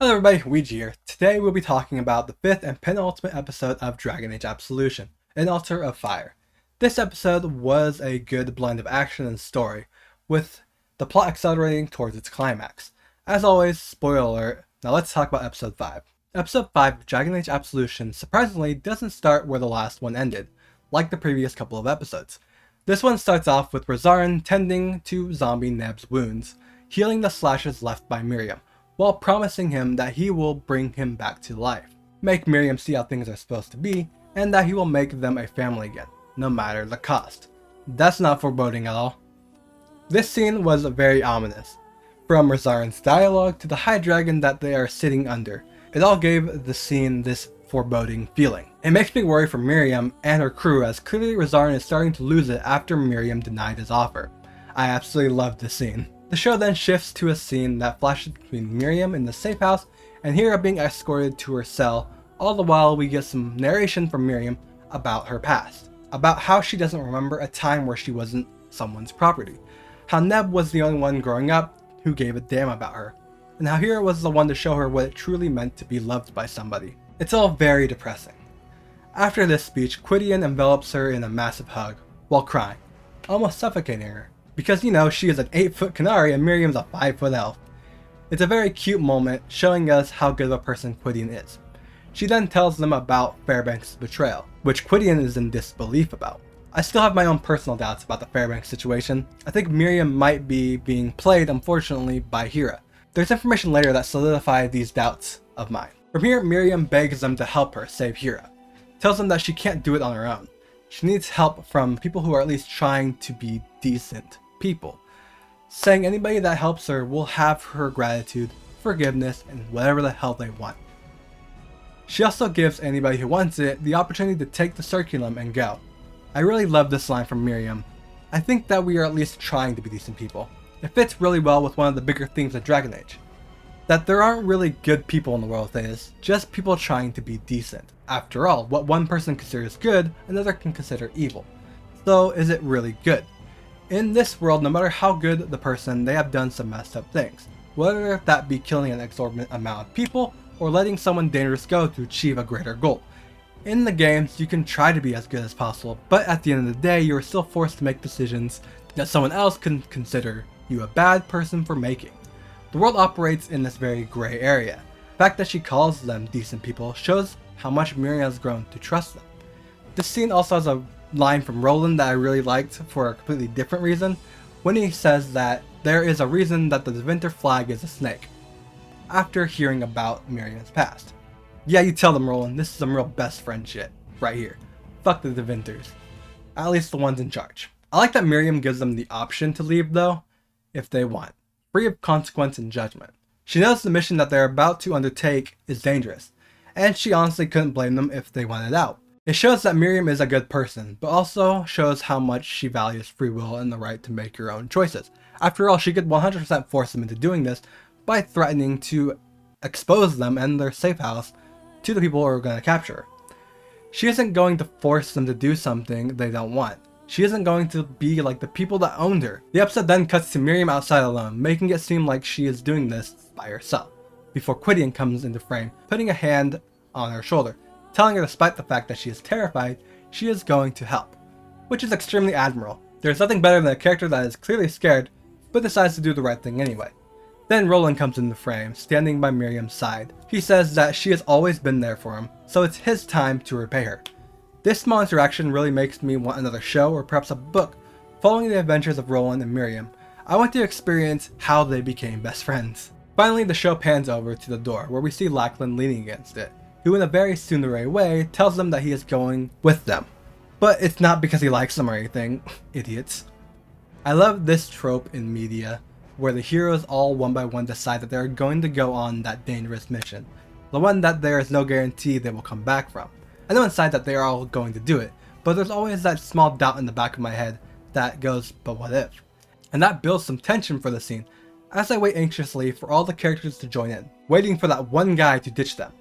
Hello everybody, Weegee here. Today we'll be talking about the 5th and penultimate episode of Dragon Age Absolution, An Altar of Fire. This episode was a good blend of action and story, with the plot accelerating towards its climax. As always, spoiler alert, now let's talk about Episode 5. Episode 5 of Dragon Age Absolution surprisingly doesn't start where the last one ended, like the previous couple of episodes. This one starts off with Rosarin tending to zombie Neb's wounds, healing the slashes left by Miriam, while promising him that he will bring him back to life, make Miriam see how things are supposed to be, and that he will make them a family again, no matter the cost. That's not foreboding at all. This scene was very ominous. From Rosarin's dialogue to the high dragon that they are sitting under, it all gave the scene this foreboding feeling. It makes me worry for Miriam and her crew, as clearly Rosarin is starting to lose it after Miriam denied his offer. I absolutely loved this scene. The show then shifts to a scene that flashes between Miriam in the safe house and Hera being escorted to her cell. All the while we get some narration from Miriam about her past, about how she doesn't remember a time where she wasn't someone's property, how Neb was the only one growing up who gave a damn about her, and how Hera was the one to show her what it truly meant to be loved by somebody. It's all very depressing. After this speech, Quidian envelops her in a massive hug, while crying, almost suffocating her. Because, you know, she is an 8-foot Canary and Miriam's a 5-foot elf. It's a very cute moment, showing us how good of a person Quidian is. She then tells them about Fairbanks' betrayal, which Quidian is in disbelief about. I still have my own personal doubts about the Fairbanks situation. I think Miriam might be being played, unfortunately, by Hera. There's information later that solidifies these doubts of mine. From here, Miriam begs them to help her save Hera. Tells them that she can't do it on her own. She needs help from people who are at least trying to be decent people, saying anybody that helps her will have her gratitude, forgiveness, and whatever the hell they want. She also gives anybody who wants it the opportunity to take the circulum and go. I really love this line from Miriam. I think that we are at least trying to be decent people. It fits really well with one of the bigger themes of Dragon Age. That there aren't really good people in the world is just people trying to be decent. After all, what one person considers good, another can consider evil. So is it really good? In this world, no matter how good the person, they have done some messed up things. Whether that be killing an exorbitant amount of people, or letting someone dangerous go to achieve a greater goal. In the games, you can try to be as good as possible, but at the end of the day, you are still forced to make decisions that someone else can consider you a bad person for making. The world operates in this very gray area. The fact that she calls them decent people shows how much Miriam has grown to trust them. This scene also has a line from Roland that I really liked for a completely different reason, when he says that there is a reason that the Deventer flag is a snake, after hearing about Miriam's past. Yeah, you tell them, Roland, this is some real best friend shit, right here. Fuck the Deventers. At least the ones in charge. I like that Miriam gives them the option to leave though, if they want, free of consequence and judgment. She knows the mission that they're about to undertake is dangerous, and she honestly couldn't blame them if they wanted out. It shows that Miriam is a good person, but also shows how much she values free will and the right to make your own choices. After all, she could 100% force them into doing this by threatening to expose them and their safe house to the people who are going to capture her. She isn't going to force them to do something they don't want. She isn't going to be like the people that owned her. The episode then cuts to Miriam outside alone, making it seem like she is doing this by herself, before Quidian comes into frame, putting a hand on her shoulder, telling her despite the fact that she is terrified, she is going to help, which is extremely admirable. There's nothing better than a character that is clearly scared, but decides to do the right thing anyway. Then Roland comes into frame, standing by Miriam's side. He says that she has always been there for him, so it's his time to repay her. This small interaction really makes me want another show or perhaps a book following the adventures of Roland and Miriam. I want to experience how they became best friends. Finally, the show pans over to the door where we see Lachlan leaning against it, who in a very tsundere way tells them that he is going with them. But it's not because he likes them or anything, idiots. I love this trope in media, where the heroes all one by one decide that they are going to go on that dangerous mission, the one that there is no guarantee they will come back from. I know inside that they are all going to do it, but there's always that small doubt in the back of my head that goes, but what if? And that builds some tension for the scene, as I wait anxiously for all the characters to join in, waiting for that one guy to ditch them.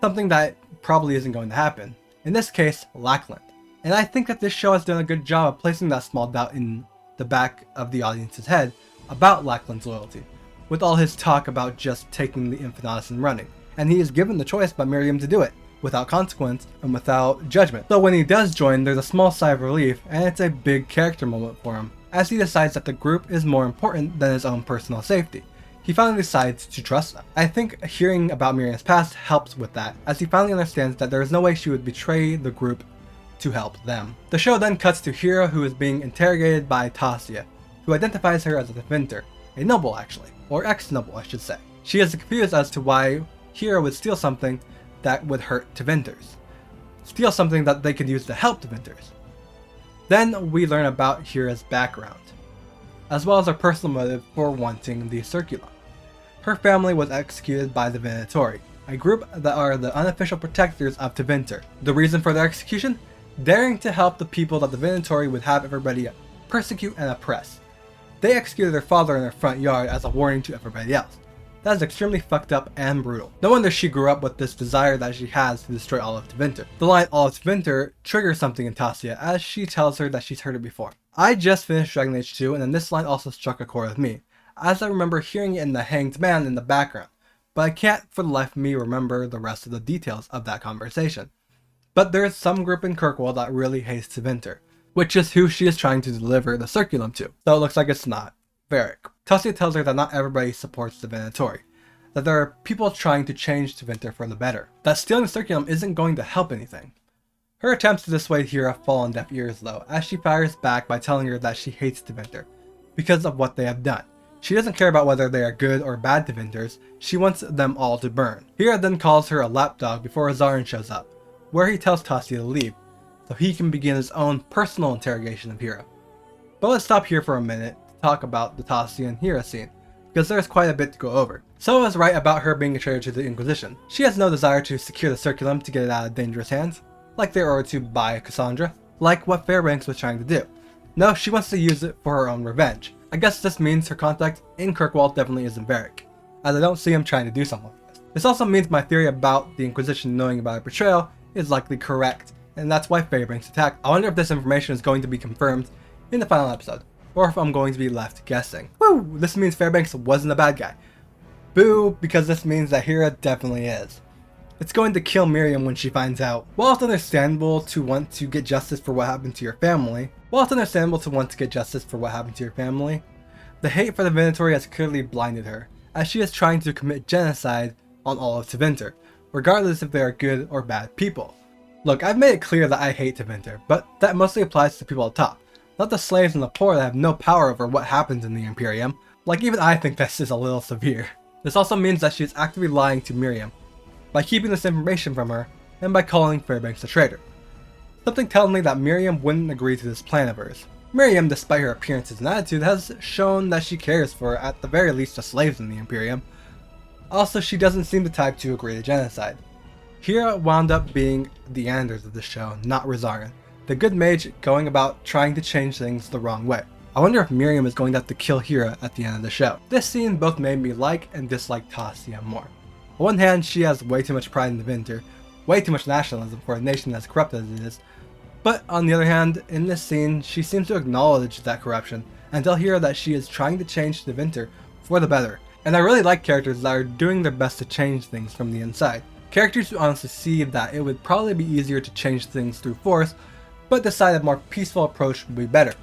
Something that probably isn't going to happen. In this case, Lachlan. And I think that this show has done a good job of placing that small doubt in the back of the audience's head about Lachlan's loyalty. with all his talk about just taking the Infinitus and running, and he is given the choice by Miriam to do it, without consequence and without judgment. So when he does join, there's a small sigh of relief, and it's a big character moment for him, as he decides that the group is more important than his own personal safety. He finally decides to trust them. I think hearing about Miriam's past helps with that, as he finally understands that there is no way she would betray the group to help them. The show then cuts to Hira, who is being interrogated by Tassia, who identifies her as a Tevinter, a noble actually, or ex-noble I should say. She is confused as to why Hira would steal something that would hurt Tevinters. Steal something that they could use to help Tevinters. Then we learn about Hira's background, as well as her personal motive for wanting the Circulum. Her family was executed by the Venatori, a group that are the unofficial protectors of Tevinter. The reason for their execution? Daring to help the people that the Venatori would have everybody persecute and oppress. They executed their father in their front yard as a warning to everybody else. That is extremely fucked up and brutal. No wonder she grew up with this desire that she has to destroy all of Tevinter. The line all of Tevinter triggers something in Tassia as she tells her that she's heard it before. I just finished Dragon Age 2 and then this line also struck a chord with me, as I remember hearing it in the Hanged Man in the background, but I can't for the life of me remember the rest of the details of that conversation. But there is some group in Kirkwall that really hates Tevinter, which is who she is trying to deliver the Circulum to, so it looks like it's not Varric. Tassia tells her that not everybody supports the Venatori, that there are people trying to change Tevinter for the better, that stealing the Circulum isn't going to help anything. Her attempts to dissuade Hira fall on deaf ears though, as she fires back by telling her that she hates Tevinter, because of what they have done. She doesn't care about whether they are good or bad Tevinters, she wants them all to burn. Hira then calls her a lapdog before Azarin shows up, where he tells Tassia to leave, so he can begin his own personal interrogation of Hira. But let's stop here for a minute to talk about the Tassia and Hira scene, because there's quite a bit to go over. So is right about her being a traitor to the Inquisition. She has no desire to secure the Circulum to get it out of dangerous hands, like they were to buy Cassandra, like what Fairbanks was trying to do. No, she wants to use it for her own revenge. I guess this means her contact in Kirkwall definitely isn't Varric, as I don't see him trying to do something like this. This also means my theory about the Inquisition knowing about her betrayal is likely correct, and that's why Fairbanks attacked. I wonder if this information is going to be confirmed in the final episode, or if I'm going to be left guessing. Woo! This means Fairbanks wasn't a bad guy. Boo, because this means that Hira definitely is. It's going to kill Miriam when she finds out. While it's understandable to want to get justice for what happened to your family, the hate for the Venatori has clearly blinded her, as she is trying to commit genocide on all of Tevinter, regardless if they are good or bad people. Look, I've made it clear that I hate Tevinter, but that mostly applies to people at top, not the slaves and the poor that have no power over what happens in the Imperium. Like, even I think this is a little severe. This also means that she is actively lying to Miriam, by keeping this information from her, and by calling Fairbanks a traitor. Something tells me that Miriam wouldn't agree to this plan of hers. Miriam, despite her appearances and attitude, has shown that she cares for, at the very least, the slaves in the Imperium. Also, she doesn't seem the type to agree to genocide. Hira wound up being the Anders of the show, not Rosarin, the good mage going about trying to change things the wrong way. I wonder if Miriam is going to have to kill Hira at the end of the show. This scene both made me like and dislike Tassia more. On one hand, she has way too much pride in the Tevinter, way too much nationalism for a nation as corrupt as it is, but on the other hand, in this scene, she seems to acknowledge that corruption and tell Hira that she is trying to change the Tevinter for the better. And I really like characters that are doing their best to change things from the inside. Characters who honestly see that it would probably be easier to change things through force, but decide a more peaceful approach would be better.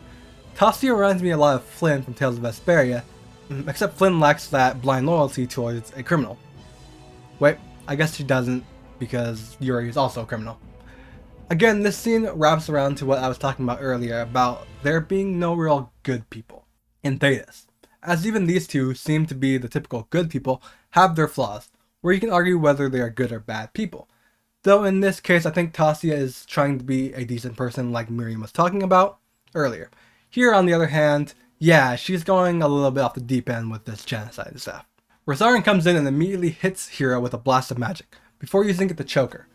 Tassia reminds me a lot of Flynn from Tales of Vesperia, except Flynn lacks that blind loyalty towards a criminal. Wait, I guess she doesn't, because Yuri is also a criminal. Again, this scene wraps around to what I was talking about earlier about there being no real good people in Thetis, as even these two seem to be the typical good people have their flaws, where you can argue whether they are good or bad people. Though in this case, I think Tassia is trying to be a decent person like Miriam was talking about earlier. Here, on the other hand, yeah, she's going a little bit off the deep end with this genocide stuff. Rosarin comes in and immediately hits Hira with a blast of magic, before using it to choke her,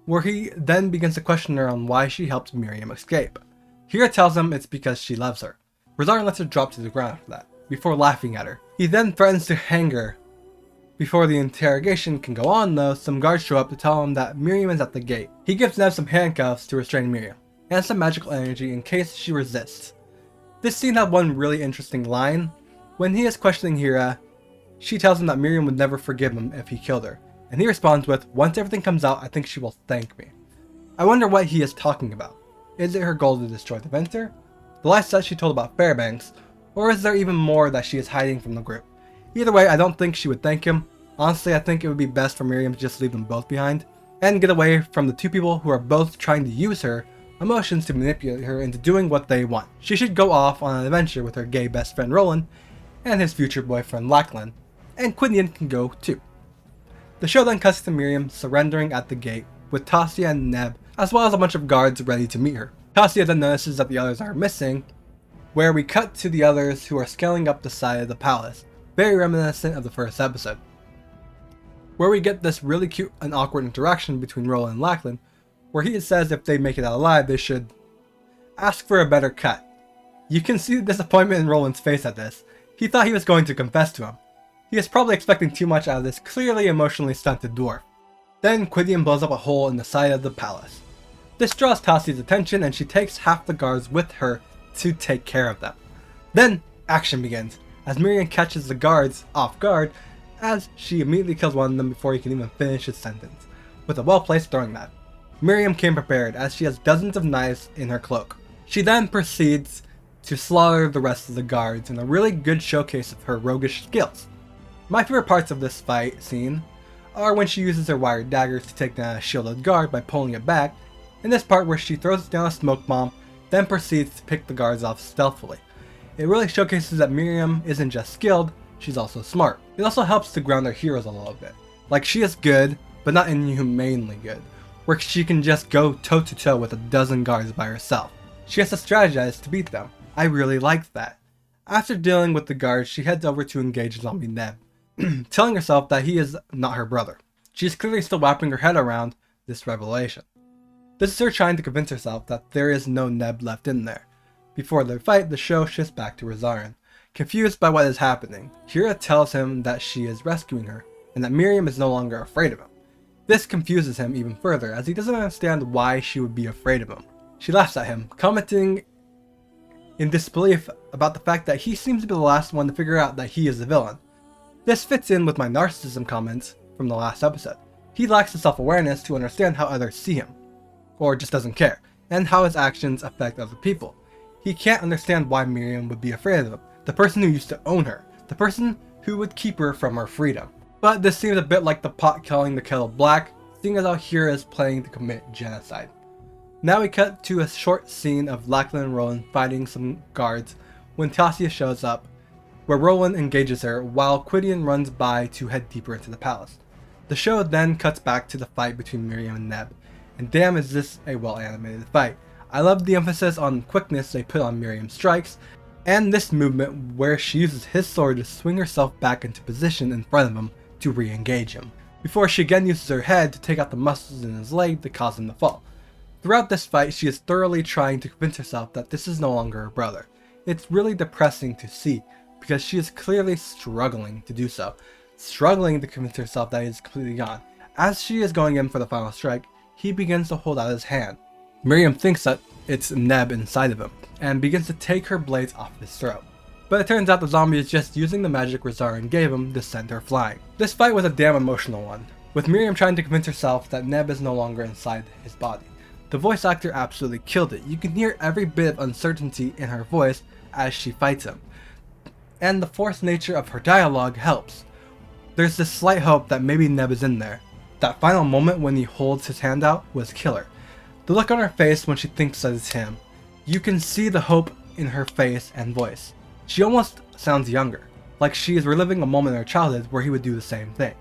where he then begins to question her on why she helped Miriam escape. Hira tells him it's because she loves her. Rosarin lets her drop to the ground after that, before laughing at her. He then threatens to hang her. Before the interrogation can go on though, some guards show up to tell him that Miriam is at the gate. He gives Nev some handcuffs to restrain Miriam, and some magical energy in case she resists. This scene had one really interesting line. When he is questioning Hira, She tells him that Miriam would never forgive him if he killed her, and he responds with, "Once everything comes out, I think she will thank me." I wonder what he is talking about. Is it her goal to destroy the Venture, the lies that she told about Fairbanks, or is there even more that she is hiding from the group? Either way, I don't think she would thank him. Honestly, I think it would be best for Miriam to just leave them both behind, and get away from the two people who are both trying to use her emotions to manipulate her into doing what they want. She should go off on an adventure with her gay best friend Roland, and his future boyfriend Lachlan, and Quinion can go too. The show then cuts to Miriam surrendering at the gate, with Tasia and Neb, as well as a bunch of guards ready to meet her. Tasia then notices that the others are missing, where we cut to the others who are scaling up the side of the palace, very reminiscent of the first episode, where we get this really cute and awkward interaction between Roland and Lachlan, where he says if they make it out alive, they should ask for a better cut. You can see the disappointment in Roland's face at this. He thought he was going to confess to him. He is probably expecting too much out of this clearly emotionally stunted dwarf. Then Quinion blows up a hole in the side of the palace. This draws Tasia's attention and she takes half the guards with her to take care of them. Then action begins, as Miriam catches the guards off guard as she immediately kills one of them before he can even finish his sentence, with a well-placed throwing knife. Miriam came prepared as she has dozens of knives in her cloak. She then proceeds to slaughter the rest of the guards in a really good showcase of her roguish skills. My favorite parts of this fight scene are when she uses her wired daggers to take down a shielded guard by pulling it back, and this part where she throws down a smoke bomb, then proceeds to pick the guards off stealthily. It really showcases that Miriam isn't just skilled, she's also smart. It also helps to ground our heroes a little bit. Like, she is good, but not inhumanely good, where she can just go toe to toe with a dozen guards by herself. She has to strategize to beat them. I really liked that. After dealing with the guards, she heads over to engage Zombie Neb, telling herself that he is not her brother. She is clearly still wrapping her head around this revelation. This is her trying to convince herself that there is no Neb left in there. Before their fight, the show shifts back to Rosarin. Confused by what is happening, Kira tells him that she is rescuing her, and that Miriam is no longer afraid of him. This confuses him even further, as he doesn't understand why she would be afraid of him. She laughs at him, commenting in disbelief about the fact that he seems to be the last one to figure out that he is the villain. This fits in with my narcissism comments from the last episode. He lacks the self-awareness to understand how others see him, or just doesn't care, and how his actions affect other people. He can't understand why Miriam would be afraid of him, the person who used to own her, the person who would keep her from her freedom. But this seems a bit like the pot calling the kettle black, seeing as how Kira is planning to commit genocide. Now we cut to a short scene of Lachlan and Roland fighting some guards when Tasia shows up, where Roland engages her while Quinion runs by to head deeper into the palace. The show then cuts back to the fight between Miriam and Neb, and damn is this a well animated fight. I love the emphasis on quickness they put on Miriam's strikes, and this movement where she uses his sword to swing herself back into position in front of him to re-engage him, before she again uses her head to take out the muscles in his leg to cause him to fall. Throughout this fight, she is thoroughly trying to convince herself that this is no longer her brother. It's really depressing to see, because she is clearly struggling to do so, struggling to convince herself that he is completely gone. As she is going in for the final strike, he begins to hold out his hand. Miriam thinks that it's Neb inside of him, and begins to take her blades off his throat. But it turns out the zombie is just using the magic Rosarin gave him to send her flying. This fight was a damn emotional one, with Miriam trying to convince herself that Neb is no longer inside his body. The voice actor absolutely killed it. You can hear every bit of uncertainty in her voice as she fights him. And the forced nature of her dialogue helps. There's this slight hope that maybe Neb is in there. That final moment when he holds his hand out was killer. The look on her face when she thinks that it's him. You can see the hope in her face and voice. She almost sounds younger, like she is reliving a moment in her childhood where he would do the same thing.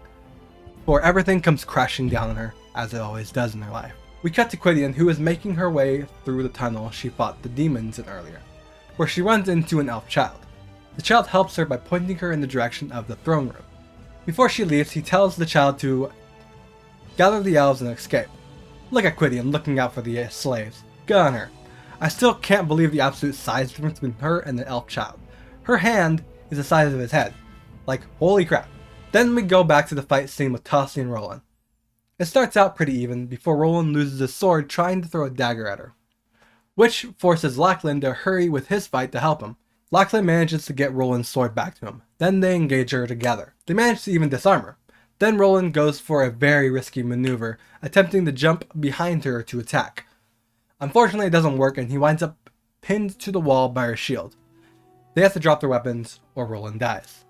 Or everything comes crashing down on her, as it always does in her life. We cut to Quinion, who is making her way through the tunnel she fought the demons in earlier, where she runs into an elf child. The child helps her by pointing her in the direction of the throne room. Before she leaves, he tells the child to gather the elves and escape. Look at Quinion looking out for the slaves. Good on her. I still can't believe the absolute size difference between her and the elf child. Her hand is the size of his head. Like, holy crap. Then we go back to the fight scene with Tasia and Roland. It starts out pretty even before Roland loses his sword trying to throw a dagger at her, which forces Lachlan to hurry with his fight to help him. Lachlan manages to get Roland's sword back to him. Then they engage her together. They manage to even disarm her. Then Roland goes for a very risky maneuver, attempting to jump behind her to attack. Unfortunately, it doesn't work and he winds up pinned to the wall by her shield. They have to drop their weapons or Roland dies.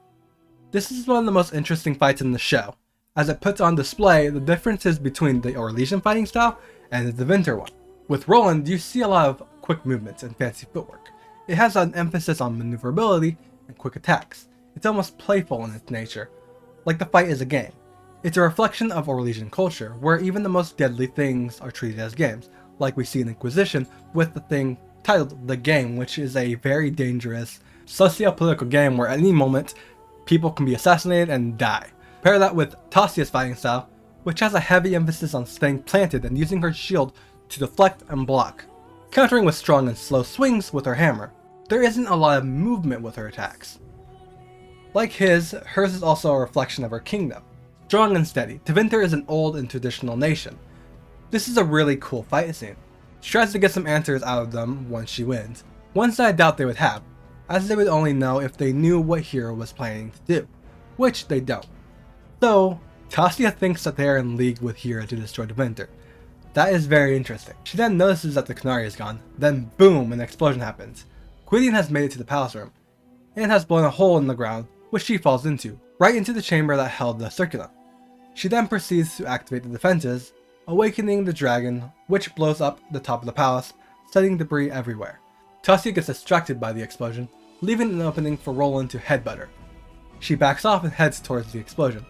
This is one of the most interesting fights in the show, as it puts on display the differences between the ForeverLuigi fighting style and the Deventer one. With Roland, you see a lot of quick movements and fancy footwork. It has an emphasis on maneuverability and quick attacks. It's almost playful in its nature, like the fight is a game. It's a reflection of ForeverLuigi culture, where even the most deadly things are treated as games, like we see in Inquisition with the thing titled The Game, which is a very dangerous socio-political game where at any moment people can be assassinated and die. Pair that with Tasia's fighting style, which has a heavy emphasis on staying planted and using her shield to deflect and block, countering with strong and slow swings with her hammer. There isn't a lot of movement with her attacks. Like hers is also a reflection of her kingdom. Strong and steady, Deventer is an old and traditional nation. This is a really cool fight scene. She tries to get some answers out of them once she wins, ones that I doubt they would have, as they would only know if they knew what Hero was planning to do, which they don't. So, Tasia thinks that they are in league with Hero to destroy Deventer. That is very interesting. She then notices that the Canary is gone, then boom, an explosion happens. Gwydion has made it to the palace room, and has blown a hole in the ground, which she falls into, right into the chamber that held the circulum. She then proceeds to activate the defenses, awakening the dragon, which blows up the top of the palace, setting debris everywhere. Tasia gets distracted by the explosion, leaving an opening for Roland to headbutt her. She backs off and heads towards the explosion,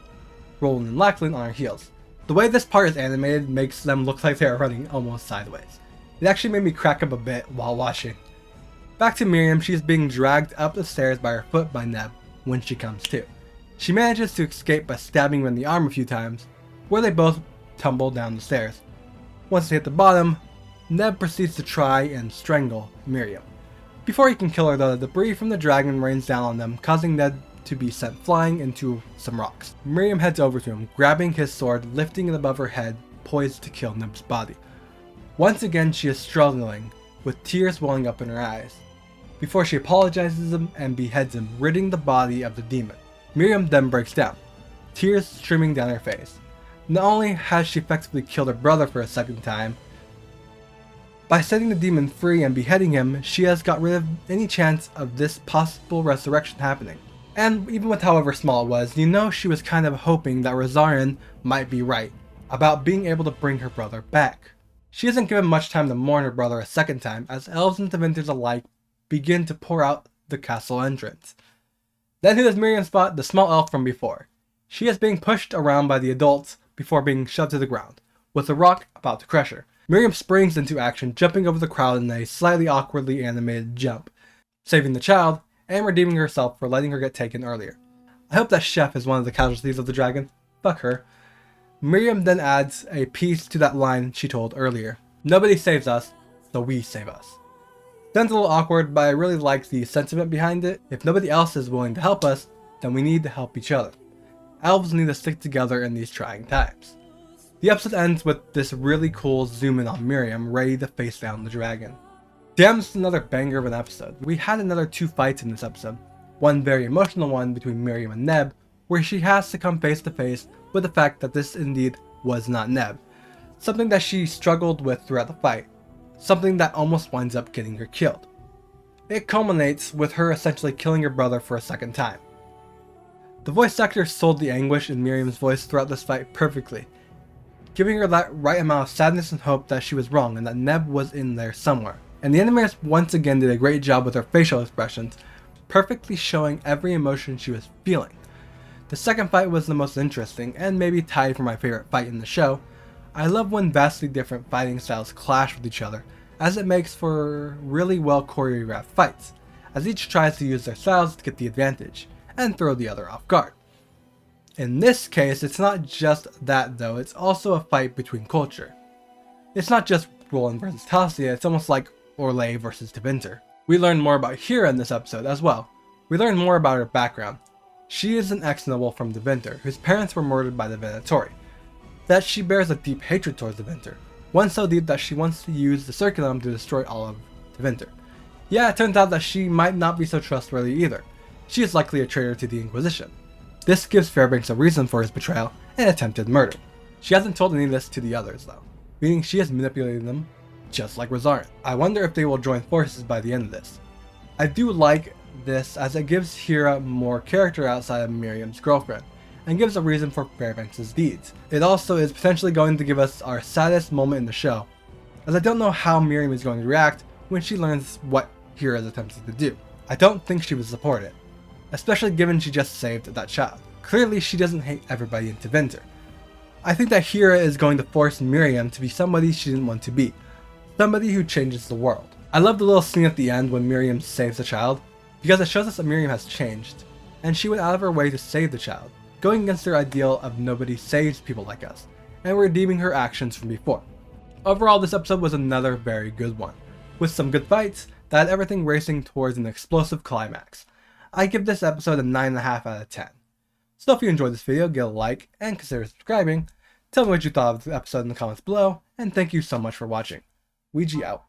Roland and Lachlan on her heels. The way this part is animated makes them look like they are running almost sideways. It actually made me crack up a bit while watching. Back to Miriam, she is being dragged up the stairs by her foot by Neb when she comes to. She manages to escape by stabbing him in the arm a few times, where they both tumble down the stairs. Once they hit the bottom, Neb proceeds to try and strangle Miriam. Before he can kill her though, the debris from the dragon rains down on them, causing Neb to be sent flying into some rocks. Miriam heads over to him, grabbing his sword, lifting it above her head, poised to kill Neb's body. Once again she is struggling, with tears welling up in her eyes, before she apologizes him and beheads him, ridding the body of the demon. Miriam then breaks down, tears streaming down her face. Not only has she effectively killed her brother for a second time, by setting the demon free and beheading him, she has got rid of any chance of this possible resurrection happening. And even with however small it was, you know she was kind of hoping that Rosarin might be right about being able to bring her brother back. She isn't given much time to mourn her brother a second time, as elves and Deventers alike begin to pour out the castle entrance. Then who does Miriam spot? The small elf from before. She is being pushed around by the adults before being shoved to the ground, with a rock about to crush her. Miriam springs into action, jumping over the crowd in a slightly awkwardly animated jump, saving the child and redeeming herself for letting her get taken earlier. I hope that chef is one of the casualties of the dragon. Fuck her. Miriam then adds a piece to that line she told earlier. Nobody saves us, so we save us. Sounds a little awkward, but I really like the sentiment behind it. If nobody else is willing to help us, then we need to help each other. Elves need to stick together in these trying times. The episode ends with this really cool zoom in on Miriam, ready to face down the dragon. Damn, this is another banger of an episode. We had another 2 fights in this episode. One very emotional one between Miriam and Neb, where she has to come face to face with the fact that this indeed was not Neb. Something that she struggled with throughout the fight. Something that almost winds up getting her killed. It culminates with her essentially killing her brother for a second time. The voice actor sold the anguish in Miriam's voice throughout this fight perfectly, giving her that right amount of sadness and hope that she was wrong and that Neb was in there somewhere. And the animators once again did a great job with her facial expressions, perfectly showing every emotion she was feeling. The second fight was the most interesting, and maybe tied for my favorite fight in the show. I love when vastly different fighting styles clash with each other, as it makes for really well choreographed fights, as each tries to use their styles to get the advantage, and throw the other off guard. In this case, it's not just that though, it's also a fight between culture. It's not just Roland versus Tasia, it's almost like Orlais versus Deventer. We learn more about Hera in this episode as well. We learn more about her background. She is an ex-noble from Deventer, whose parents were murdered by the Venatori. That she bears a deep hatred towards Deventer, one so deep that she wants to use the Circulum to destroy all of Deventer. Yeah, it turns out that she might not be so trustworthy either. She is likely a traitor to the Inquisition. This gives Fairbanks a reason for his betrayal and attempted murder. She hasn't told any of this to the others though, meaning she has manipulated them just like Rosarin. I wonder if they will join forces by the end of this. I do like this as it gives Hira more character outside of Miriam's girlfriend, and gives a reason for Fairbanks' deeds. It also is potentially going to give us our saddest moment in the show, as I don't know how Miriam is going to react when she learns what Hira is attempting to do. I don't think she would support it, especially given she just saved that child. Clearly she doesn't hate everybody in Tevinter. I think that Hira is going to force Miriam to be somebody she didn't want to be, somebody who changes the world. I love the little scene at the end when Miriam saves the child, because it shows us that Miriam has changed, and she went out of her way to save the child, going against her ideal of nobody saves people like us, and redeeming her actions from before. Overall, this episode was another very good one, with some good fights that had everything racing towards an explosive climax. I give this episode a 9.5 out of 10. So if you enjoyed this video, give a like and consider subscribing. Tell me what you thought of the episode in the comments below, and thank you so much for watching. Weegee out.